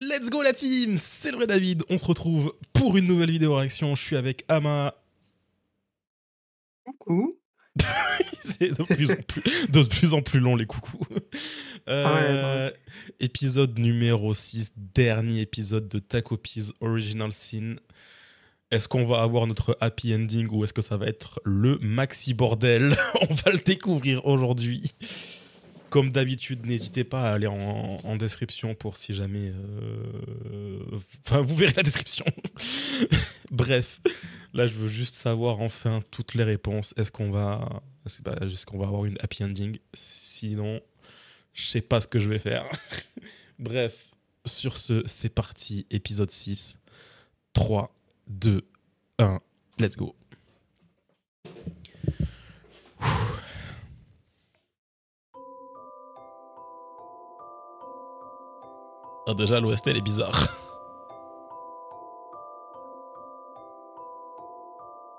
Let's go la team, c'est le vrai David, on se retrouve pour une nouvelle vidéo réaction, je suis avec Ama. Coucou. C'est de plus en plus long les coucous. Épisode numéro 6, dernier épisode de Takopi's Original Sin. Est-ce qu'on va avoir notre happy ending ou est-ce que ça va être le maxi bordel? On va le découvrir aujourd'hui. Comme d'habitude, n'hésitez pas à aller en description pour si jamais... Enfin, vous verrez la description. Bref, là, je veux juste savoir enfin toutes les réponses. Est-ce qu'on va avoir une happy ending? Sinon, je sais pas ce que je vais faire. Bref, sur ce, c'est parti. Épisode 6. 3, 2, 1, let's go. Ah, déjà, l'OST, elle est bizarre.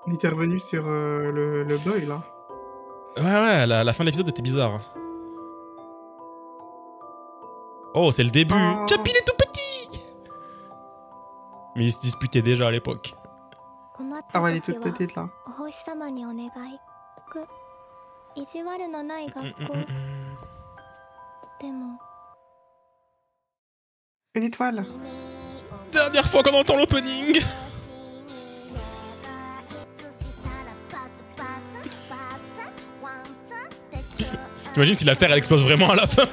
On était revenu sur le boy là. Ouais, la fin de l'épisode était bizarre. Oh, c'est le début. Oh. Chappie, il est tout petit. Mais ils se disputaient déjà à l'époque. Ah ouais, elle est toute petite là. Une étoile. Dernière fois qu'on entend l'opening. T'imagines si la Terre elle explose vraiment à la fin?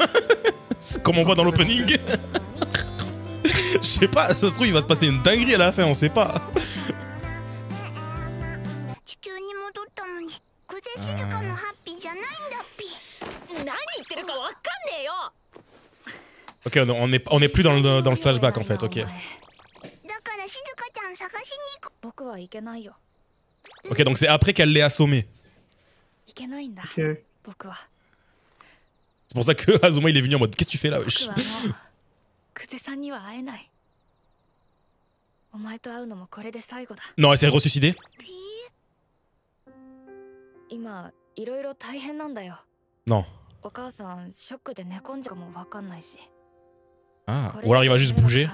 Comme on voit dans l'opening. Je sais pas, ça se trouve il va se passer une dinguerie à la fin, on sait pas. Ok, on est plus dans le flashback en fait, ok. Ok, donc c'est après qu'elle l'ait assommé. Ok. C'est pour ça que Azuma il est venu en mode qu'est-ce que tu fais là wesh? Non, elle s'est ressuicidée. Non. Ah, ou alors il va juste bouger.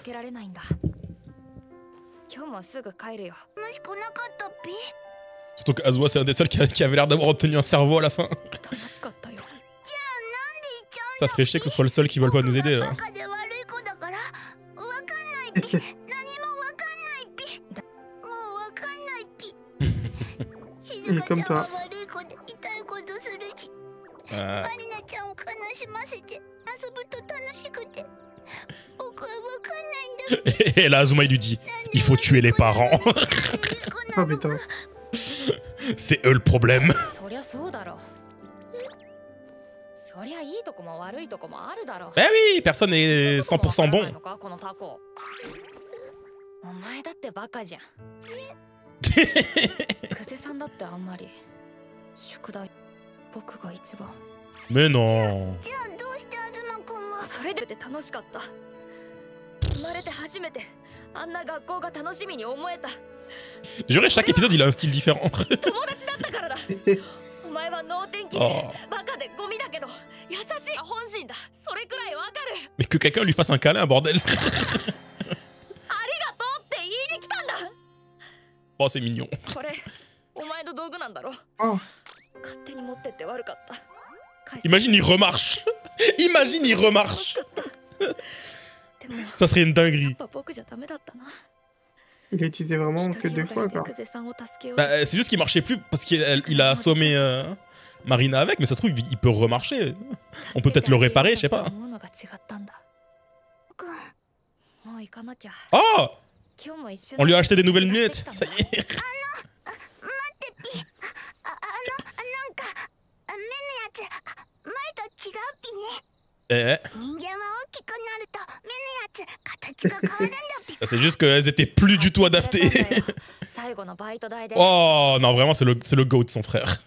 Surtout qu'Azuma c'est un des seuls qui avait l'air d'avoir obtenu un cerveau à la fin. Ça ferait chier que ce soit le seul qui veut pas nous aider là. Il est comme toi. Et là Azuma il lui dit il faut tuer les parents. Oh putain. C'est eux le problème. Ben oui, personne n'est 100% bon. Mais non. Juré, chaque épisode il a un style différent. Oh. Mais que quelqu'un lui fasse un câlin, bordel. Oh, c'est mignon. Oh. Imagine, il remarche. Imagine, il remarche. Ça serait une dinguerie. Il a utilisé vraiment que 2 fois quoi. Bah, c'est juste qu'il marchait plus parce qu'il a assommé Marina avec, mais ça se trouve, il peut remarcher. On peut peut-être le réparer, je sais pas. Oh! On lui a acheté des nouvelles lunettes. Ça y est. C'est juste qu'elles étaient plus du tout adaptées. Oh non, vraiment, c'est le GOAT, son frère.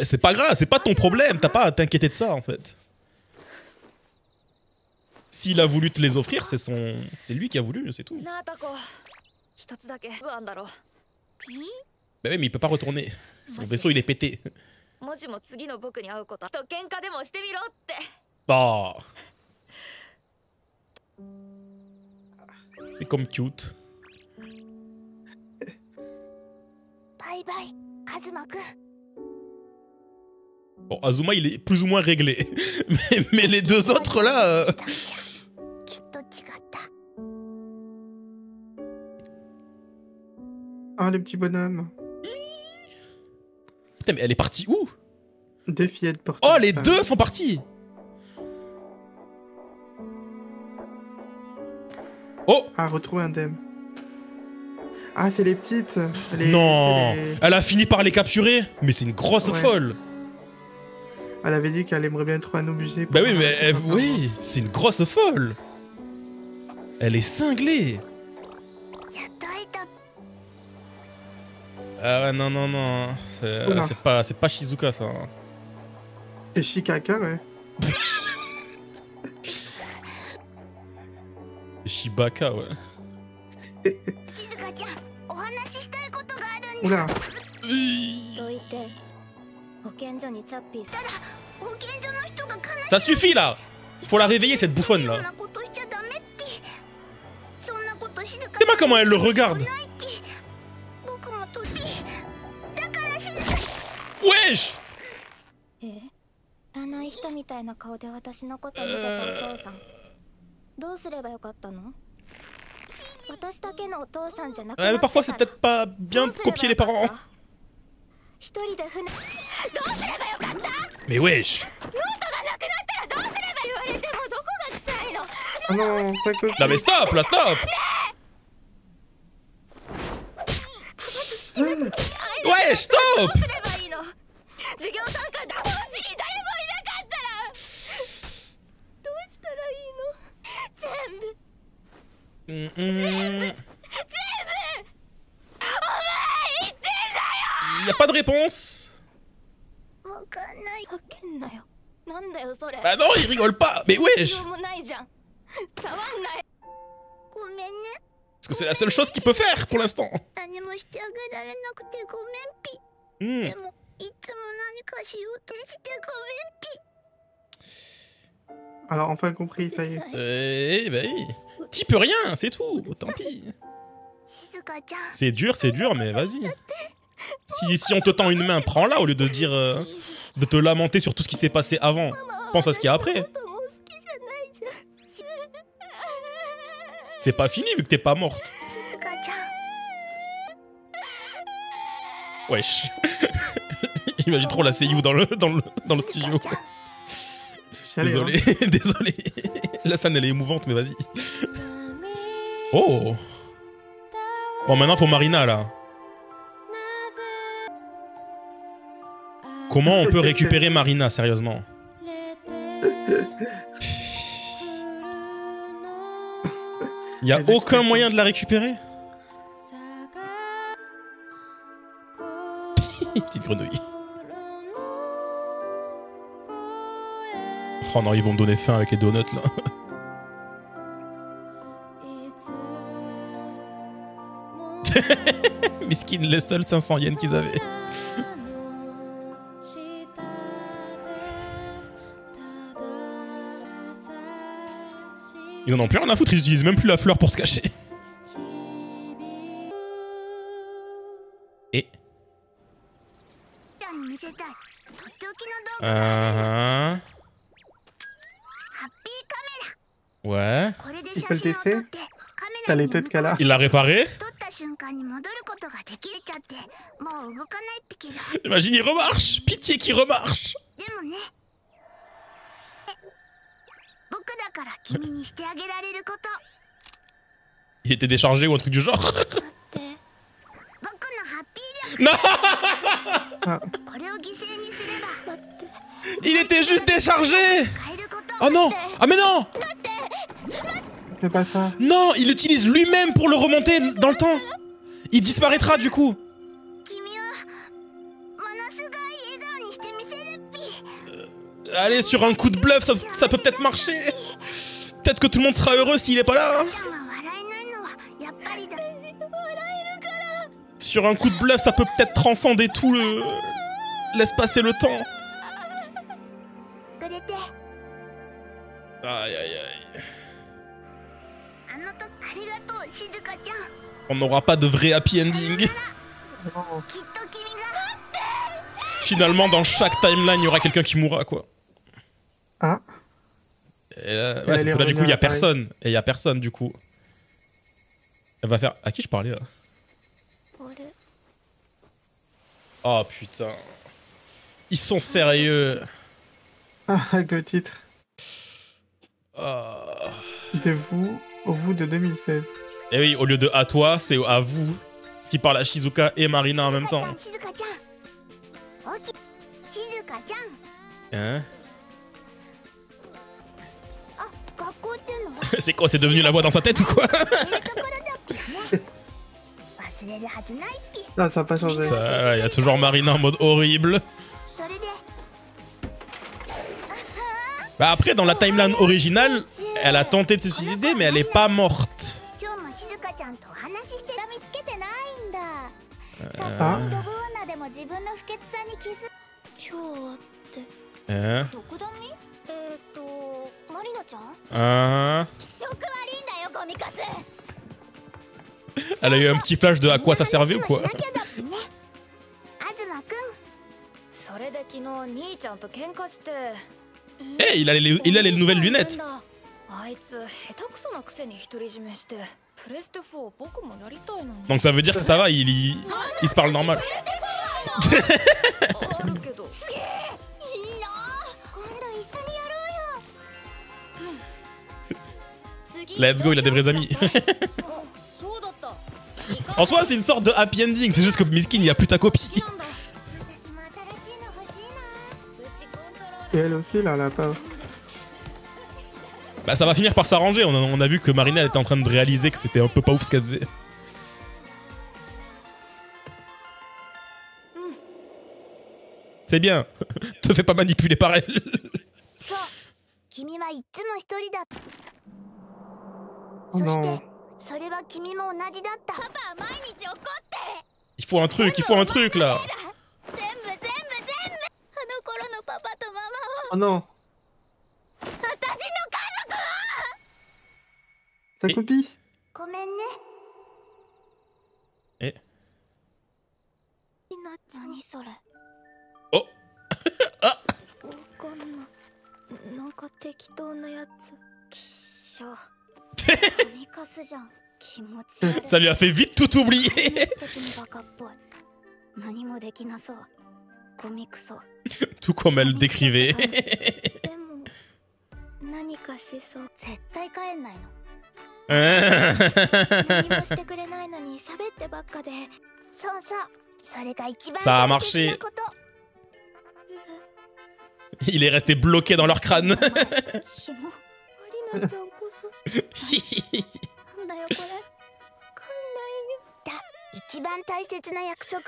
C'est pas grave, c'est pas ton problème, t'as pas à t'inquiéter de ça en fait. S'il a voulu te les offrir, c'est lui qui a voulu, c'est tout. Bah oui, mais il peut pas retourner. Son vaisseau il est pété. Oh. C'est comme cute. Bon, Azuma, il est plus ou moins réglé. mais les deux autres, là... Ah, le petit bonhomme. Putain, mais elle est partie où? Deux fillettes portées. Oh, les deux sont partis. Oh. Ah, retrouver un dem. Ah, c'est les petites. Non, les... elle a fini par les capturer. Mais c'est une grosse Ouais. folle. Elle avait dit qu'elle aimerait bien trouver un objet. Bah oui, mais oui, c'est une grosse folle. Elle est cinglée. Ah ouais, non, non, non. C'est pas Shizuka, ça. C'est Shikaka, ouais. Shibaka, ouais. Oula. Ça suffit, là. Faut la réveiller, cette bouffonne, là. C'est pas comment elle le regarde. Wesh. Ouais, mais parfois c'est peut-être pas bien de copier les parents. Mais wesh. Oh non, pas copié. Non mais stop, là, stop. Ouais, stop. Y a pas de réponse. Bah non, il rigole pas. Mais wesh. Parce que c'est la seule chose qu'il peut faire pour l'instant. Alors, enfin compris, ça y est. Bah oui. T'y peux rien, c'est tout. Tant pis. C'est dur, mais vas-y. Si on te tend une main, prends-la au lieu de dire... de te lamenter sur tout ce qui s'est passé avant. Pense à ce qu'il y a après. C'est pas fini vu que t'es pas morte. Wesh. J'imagine trop la seiyuu dans le studio. Désolé, désolé. La scène elle est émouvante, mais vas-y. Oh. Bon, maintenant faut Marina là. Comment on peut récupérer Marina, sérieusement? Y a aucun moyen de la récupérer? Petite grenouille. Oh non, ils vont me donner faim avec les donuts là. Miskin, les seuls 500 yens qu'ils avaient. Ils en ont plus rien à foutre, ils utilisent même plus la fleur pour se cacher. Et... Ouais. Il peut le tester. T'as les têtes qu'elle a. Il l'a réparé. Imagine, il remarche. Pitié qu'il remarche. Il était déchargé ou un truc du genre. Non. Il était juste déchargé. Oh non. Ah mais non. Fais pas ça. Non, il l'utilise lui-même pour le remonter dans le temps. Il disparaîtra du coup. Allez, sur un coup de bluff, ça peut peut-être marcher. Peut-être que tout le monde sera heureux s'il est pas là. Hein. Sur un coup de bluff, ça peut peut-être transcender tout Laisse passer le temps. Aïe, aïe, aïe. On n'aura pas de vrai happy ending. Non. Finalement, dans chaque timeline, il y aura quelqu'un qui mourra, quoi. Ah, Et là, Elle ouais, sauf allait que là, du coup, il y a revenir à Paris. personne. Et il y a personne, du coup. Elle va faire... À qui je parlais, là? Oh, putain. Ils sont sérieux. ah, avec le titre. Oh. De vous, au vous de 2016. Et oui, au lieu de à toi, c'est à vous. Ce qui parle à Shizuka et Marina en même temps. Hein? C'est quoi? C'est devenu la voix dans sa tête ou quoi? Non, ça n'a pas changé. Ça, il y a toujours Marina en mode horrible. Bah après, dans la timeline originale, elle a tenté de se suicider, mais elle est pas morte. Ah, Hein? Hein? Elle a eu un petit flash de à quoi ça servait ou quoi? Eh, il a les nouvelles lunettes. Donc ça veut dire que ça va, il se parle normal. Let's go, il a des vrais amis. En soi, c'est une sorte de happy ending, c'est juste que Miskin, il n'y a plus ta copie. et elle aussi, là, la pauvre. Bah ça va finir par s'arranger, on a vu que Marina elle était en train de réaliser que c'était un peu pas ouf ce qu'elle faisait. C'est bien, te fais pas manipuler par elle. Oh non. Il faut un truc là. Oh non. Ta copie? Eh. Oh. Ça lui a fait vite tout oublier. Tout comme elle le décrivait. Ça a marché. Il est resté bloqué dans leur crâne.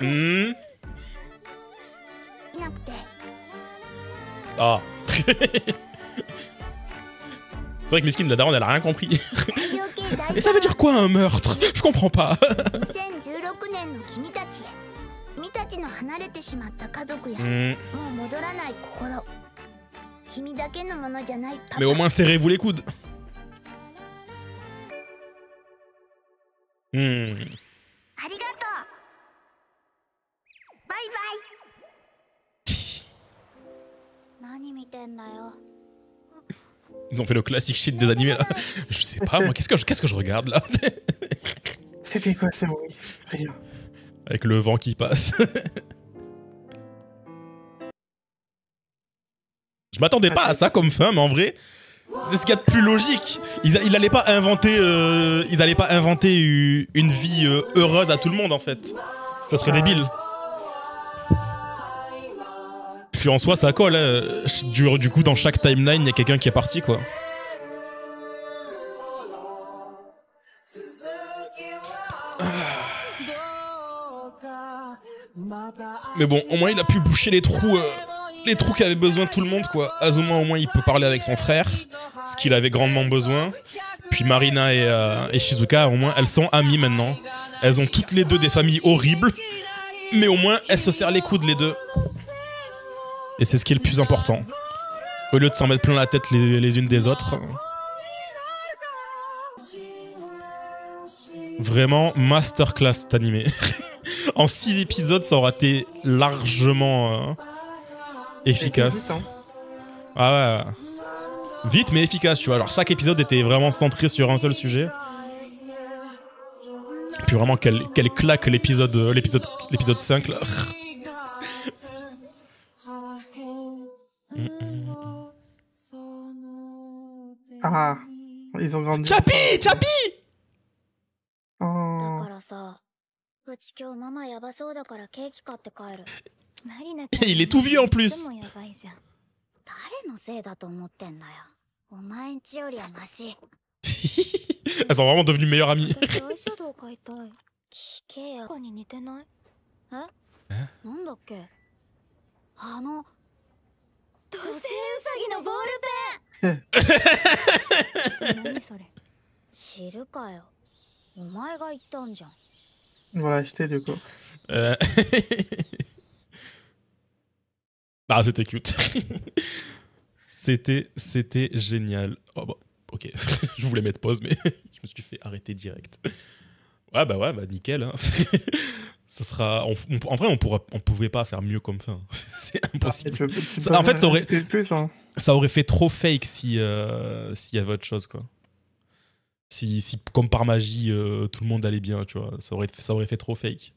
Hmm. Ah. C'est vrai que Miskin, la daronne, elle a rien compris. Mais ça veut dire quoi un meurtre? Je comprends pas. Hmm. Mais au moins serrez-vous les coudes. Hmm. Ils ont fait le classique shit des animés là. Je sais pas moi, qu'est-ce que je regarde là? C'était quoi ce bruit? Rien. Avec le vent qui passe. Je m'attendais pas à ça comme fin, mais en vrai, c'est ce qu'il y a de plus logique. Ils allaient pas inventer, une vie heureuse à tout le monde en fait. Ça serait débile. Puis en soi, ça colle. Hein. Du coup, dans chaque timeline, il y a quelqu'un qui est parti quoi. Mais bon, au moins il a pu boucher les trous qui avaient besoin de tout le monde quoi. Azuma au moins il peut parler avec son frère, ce qu'il avait grandement besoin. Puis Marina et Shizuka au moins elles sont amies maintenant. Elles ont toutes les deux des familles horribles, mais au moins elles se serrent les coudes les deux. Et c'est ce qui est le plus important. Au lieu de s'en mettre plein la tête les unes des autres. Vraiment, masterclass cet animé. En 6 épisodes, ça aurait été largement efficace. Vite, hein. Ah ouais. Vite mais efficace, tu vois. Alors chaque épisode était vraiment centré sur un seul sujet. Puis vraiment, quelle claque l'épisode 5 là. Ah, ils ont grandi. Chappie, Chappie. だ Oh. からさ、うち今日ママやばそうだからケーキ買って帰る。マリナ Il est tout vieux en plus. でもやばいじゃん。誰のせいだと思ってんだよ。お前んちよりはマシ。 Elles sont vraiment devenues meilleures amies. 私アイシャドウ買いたい。聞けや。他に似てない？なんだっけ？土星ウサギのボールペン。何それ？知るかよ。お前が言ったんじゃん。 On va l'acheter du coup. Ah, c'était cute. C'était génial. Oh, bah, ok. Je voulais mettre pause, mais je me suis fait arrêter direct. Ouais, bah nickel. Hein. Ça sera. En vrai, on pouvait pas faire mieux comme fin. C'est impossible. En fait, ça aurait fait trop fake s'il y avait autre chose, quoi. Si comme par magie, tout le monde allait bien, tu vois, ça aurait fait trop fake.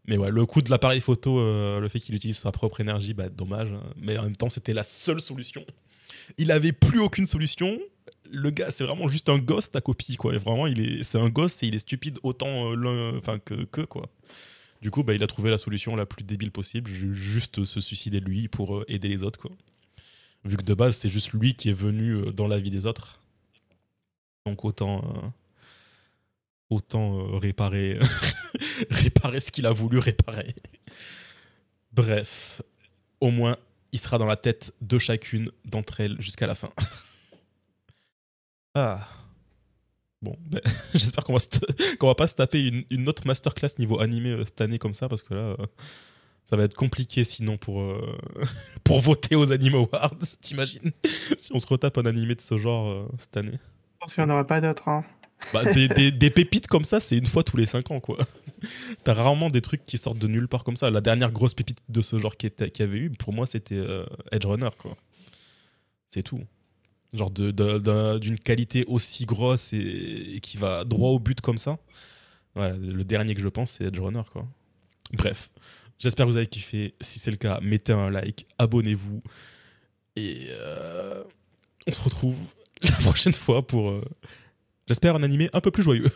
Mais ouais, le coup de l'appareil photo, le fait qu'il utilise sa propre énergie, bah dommage. Hein. Mais en même temps, c'était la seule solution. Il avait plus aucune solution. Le gars, c'est vraiment juste un gosse, ta copie, quoi. Et vraiment, c'est un gosse et il est stupide autant que quoi. Du coup, bah, il a trouvé la solution la plus débile possible, juste se suicider lui pour aider les autres, quoi. Vu que de base, c'est juste lui qui est venu dans la vie des autres. Donc autant réparer réparer ce qu'il a voulu réparer. Bref, au moins il sera dans la tête de chacune d'entre elles jusqu'à la fin. Ah. Bon, ben, j'espère qu'on va pas se taper une autre masterclass niveau animé cette année comme ça, parce que là ça va être compliqué sinon pour voter aux Anime Awards, t'imagines, si on se retape un animé de ce genre cette année. Je pense qu'il n'y en aura pas d'autres. Hein. Bah, des pépites comme ça, c'est une fois tous les 5 ans, quoi. T'as rarement des trucs qui sortent de nulle part comme ça. La dernière grosse pépite de ce genre qu'il y avait eu, pour moi, c'était Edge Runner, quoi. C'est tout. Genre d'une qualité aussi grosse et qui va droit au but comme ça. Voilà, le dernier que je pense, c'est Edge Runner, quoi. Bref, j'espère que vous avez kiffé. Si c'est le cas, mettez un like, abonnez-vous. Et on se retrouve la prochaine fois pour, j'espère, un animé un peu plus joyeux.